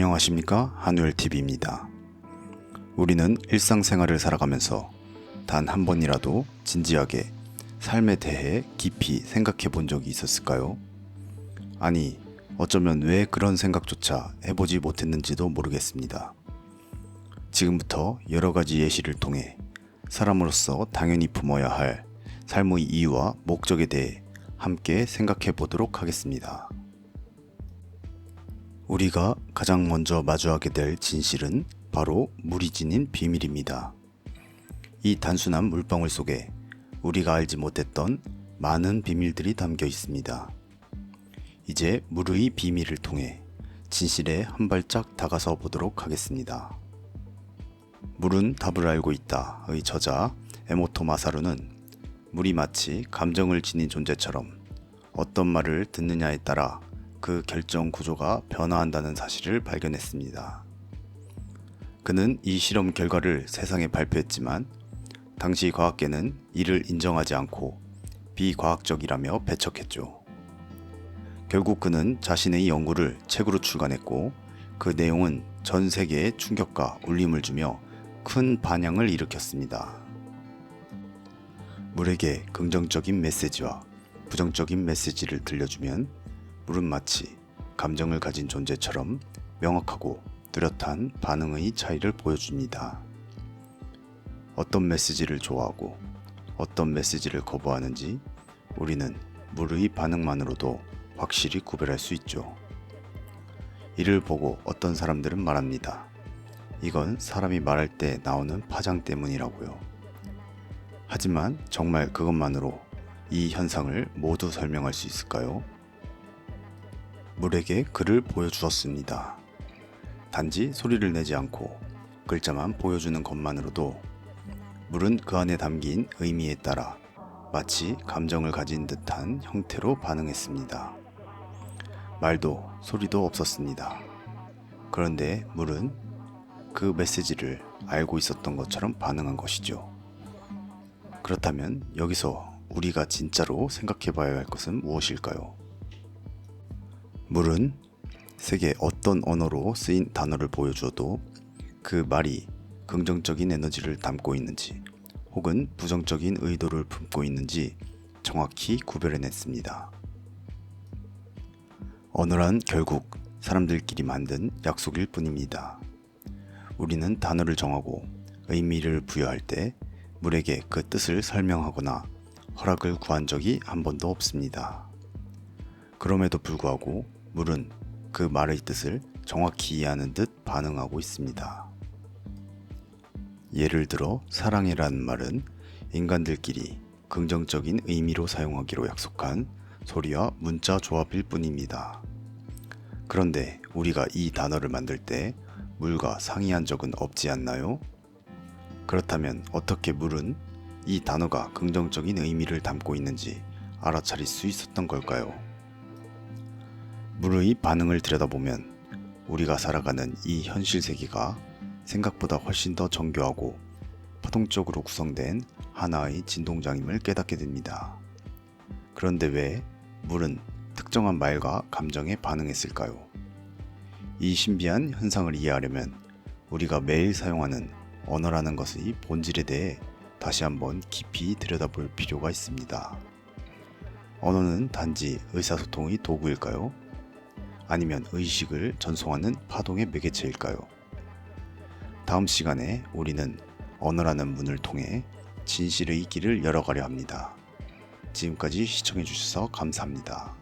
안녕하십니까, 한우열TV입니다. 우리는 일상생활을 살아가면서 단 한 번이라도 진지하게 삶에 대해 깊이 생각해 본 적이 있었을까요? 아니, 어쩌면 왜 그런 생각조차 해보지 못했는지도 모르겠습니다. 지금부터 여러 가지 예시를 통해 사람으로서 당연히 품어야 할 삶의 이유와 목적에 대해 함께 생각해 보도록 하겠습니다. 우리가 가장 먼저 마주하게 될 진실은 바로 물이 지닌 비밀입니다. 이 단순한 물방울 속에 우리가 알지 못했던 많은 비밀들이 담겨 있습니다. 이제 물의 비밀을 통해 진실에 한 발짝 다가서 보도록 하겠습니다. 물은 답을 알고 있다의 저자 에모토 마사루는 물이 마치 감정을 지닌 존재처럼 어떤 말을 듣느냐에 따라 그 결정 구조가 변화한다는 사실을 발견했습니다. 그는 이 실험 결과를 세상에 발표했지만 당시 과학계는 이를 인정하지 않고 비과학적이라며 배척했죠. 결국 그는 자신의 연구를 책으로 출간했고 그 내용은 전 세계에 충격과 울림을 주며 큰 반향을 일으켰습니다. 물에게 긍정적인 메시지와 부정적인 메시지를 들려주면 물은 마치 감정을 가진 존재처럼 명확하고 뚜렷한 반응의 차이를 보여줍니다. 어떤 메시지를 좋아하고 어떤 메시지를 거부하는지 우리는 물의 반응만으로도 확실히 구별할 수 있죠. 이를 보고 어떤 사람들은 말합니다. 이건 사람이 말할 때 나오는 파장 때문이라고요. 하지만 정말 그것만으로 이 현상을 모두 설명할 수 있을까요? 물에게 글을 보여주었습니다. 단지 소리를 내지 않고 글자만 보여주는 것만으로도 물은 그 안에 담긴 의미에 따라 마치 감정을 가진 듯한 형태로 반응했습니다. 말도 소리도 없었습니다. 그런데 물은 그 메시지를 알고 있었던 것처럼 반응한 것이죠. 그렇다면 여기서 우리가 진짜로 생각해 봐야 할 것은 무엇일까요? 물은 세계 어떤 언어로 쓰인 단어를 보여주어도 그 말이 긍정적인 에너지를 담고 있는지 혹은 부정적인 의도를 품고 있는지 정확히 구별해냈습니다. 언어란 결국 사람들끼리 만든 약속일 뿐입니다. 우리는 단어를 정하고 의미를 부여할 때 물에게 그 뜻을 설명하거나 허락을 구한 적이 한 번도 없습니다. 그럼에도 불구하고 물은 그 말의 뜻을 정확히 이해하는 듯 반응하고 있습니다. 예를 들어 사랑해라는 말은 인간들끼리 긍정적인 의미로 사용하기로 약속한 소리와 문자 조합일 뿐입니다. 그런데 우리가 이 단어를 만들 때 물과 상의한 적은 없지 않나요? 그렇다면 어떻게 물은 이 단어가 긍정적인 의미를 담고 있는지 알아차릴 수 있었던 걸까요? 물의 반응을 들여다보면 우리가 살아가는 이 현실 세계가 생각보다 훨씬 더 정교하고 파동적으로 구성된 하나의 진동장임을 깨닫게 됩니다. 그런데 왜 물은 특정한 말과 감정에 반응했을까요? 이 신비한 현상을 이해하려면 우리가 매일 사용하는 언어라는 것의 본질에 대해 다시 한번 깊이 들여다볼 필요가 있습니다. 언어는 단지 의사소통의 도구일까요? 아니면 의식을 전송하는 파동의 매개체일까요? 다음 시간에 우리는 언어라는 문을 통해 진실의 길을 열어가려 합니다. 지금까지 시청해주셔서 감사합니다.